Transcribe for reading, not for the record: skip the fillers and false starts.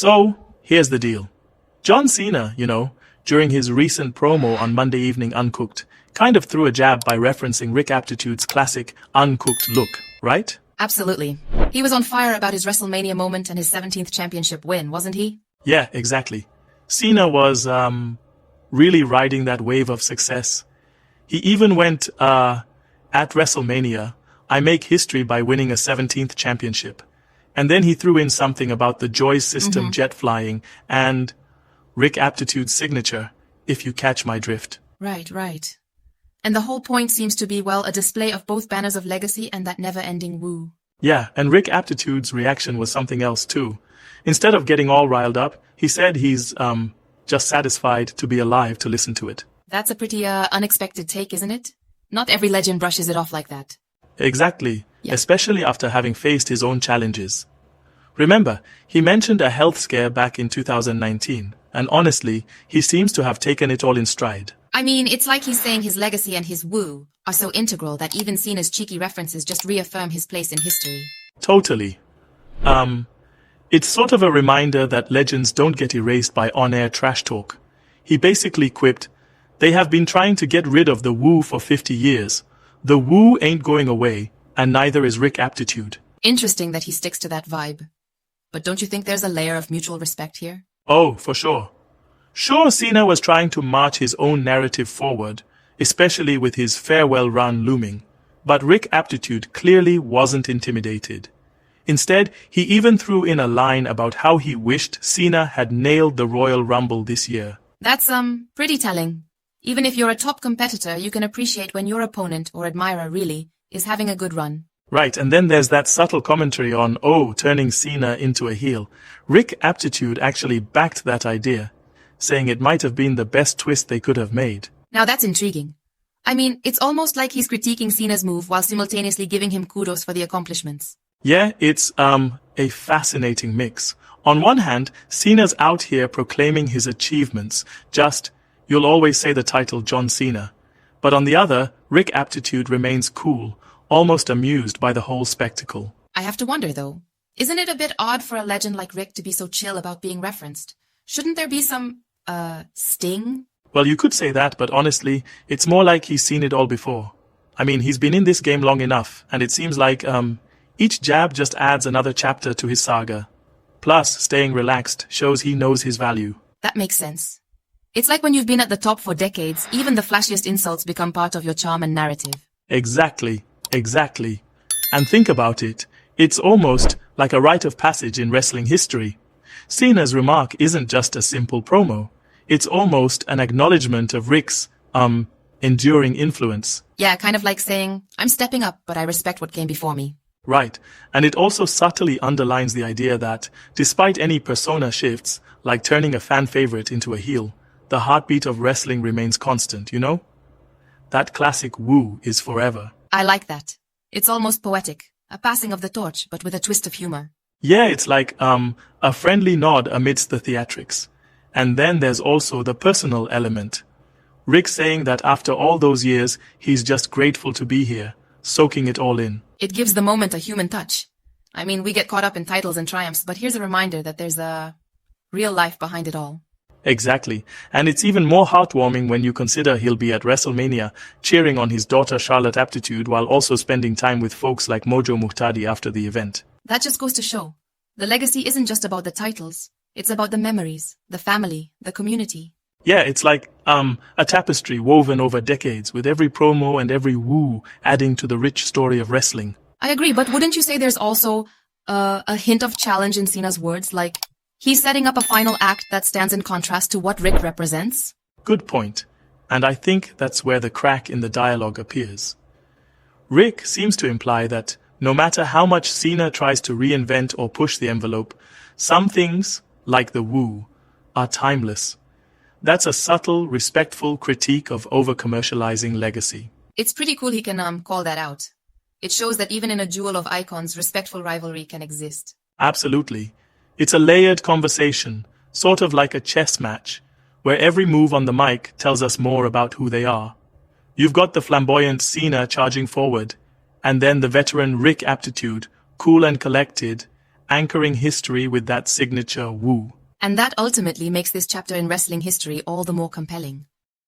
So, here's the deal. John Cena, during his recent promo on Monday Evening Uncooked, kind of threw a jab by referencing Rick Aptitude's classic uncooked look, right? Absolutely. He was on fire about his WrestleMania moment and his 17th championship win, wasn't he? Yeah, exactly. Cena was, really riding that wave of success. He even went, at WrestleMania, I make history by winning a 17th championship. And then he threw in something about the Joy system jet-flying and Rick Aptitude's signature, if you catch my drift. Right. And the whole point seems to be, well, a display of both banners of legacy and that never-ending woo. Yeah, and Rick Aptitude's reaction was something else too. Instead of getting all riled up, he said he's, just satisfied to be alive to listen to it. That's a pretty, unexpected take, isn't it? Not every legend brushes it off like that. Exactly, Yeah. especially after having faced his own challenges. Remember, he mentioned a health scare back in 2019, and honestly, he seems to have taken it all in stride. I mean, it's like he's saying his legacy and his woo are so integral that even Cena's cheeky references just reaffirm his place in history. Totally. It's sort of a reminder that legends don't get erased by on-air trash talk. He basically quipped, "They have been trying to get rid of the woo for 50 years. The woo ain't going away, and neither is Rick Aptitude." Interesting that he sticks to that vibe. But don't you think there's a layer of mutual respect here? Oh, for sure. Sure, Cena was trying to march his own narrative forward, especially with his farewell run looming. But Rick Aptitude clearly wasn't intimidated. Instead, he even threw in a line about how he wished Cena had nailed the Royal Rumble this year. That's, pretty telling. Even if you're a top competitor, you can appreciate when your opponent, or admirer really, is having a good run. Right, and then there's that subtle commentary on, turning Cena into a heel. Rick Aptitude actually backed that idea, saying it might have been the best twist they could have made. Now that's intriguing. I mean, it's almost like he's critiquing Cena's move while simultaneously giving him kudos for the accomplishments. Yeah, it's, a fascinating mix. On one hand, Cena's out here proclaiming his achievements, you'll always say the title John Cena. But on the other, Rick Aptitude remains cool, almost amused by the whole spectacle. I have to wonder, though, isn't it a bit odd for a legend like Rick to be so chill about being referenced? Shouldn't there be some, sting? Well, you could say that, but honestly, it's more like he's seen it all before. I mean, he's been in this game long enough, and it seems like, each jab just adds another chapter to his saga. Plus, staying relaxed shows he knows his value. That makes sense. It's like when you've been at the top for decades, even the flashiest insults become part of your charm and narrative. Exactly. And think about it, it's almost like a rite of passage in wrestling history. Cena's remark isn't just a simple promo. It's almost an acknowledgement of Rick's, enduring influence. Yeah, kind of like saying, I'm stepping up, but I respect what came before me. Right, and it also subtly underlines the idea that, despite any persona shifts, like turning a fan favorite into a heel, the heartbeat of wrestling remains constant, That classic woo is forever. I like that. It's almost poetic, a passing of the torch, but with a twist of humor. Yeah, it's like, a friendly nod amidst the theatrics. And then there's also the personal element. Rick saying that after all those years, he's just grateful to be here, soaking it all in. It gives the moment a human touch. I mean, we get caught up in titles and triumphs, but here's a reminder that there's a real life behind it all. Exactly. And it's even more heartwarming when you consider he'll be at WrestleMania, cheering on his daughter Charlotte Aptitude while also spending time with folks like Mojo Muhtadi after the event. That just goes to show. The legacy isn't just about the titles. It's about the memories, the family, the community. Yeah, it's like, a tapestry woven over decades, with every promo and every woo adding to the rich story of wrestling. I agree, but wouldn't you say there's also a hint of challenge in Cena's words, like he's setting up a final act that stands in contrast to what Rick represents? Good point. And I think that's where the crack in the dialogue appears. Rick seems to imply that no matter how much Cena tries to reinvent or push the envelope, some things, like the woo, are timeless. That's a subtle, respectful critique of over-commercializing legacy. It's pretty cool he can call that out. It shows that even in a duel of icons, respectful rivalry can exist. Absolutely. It's a layered conversation, sort of like a chess match, where every move on the mic tells us more about who they are. You've got the flamboyant Cena charging forward, and then the veteran Rick Aptitude, cool and collected, anchoring history with that signature woo. And that ultimately makes this chapter in wrestling history all the more compelling.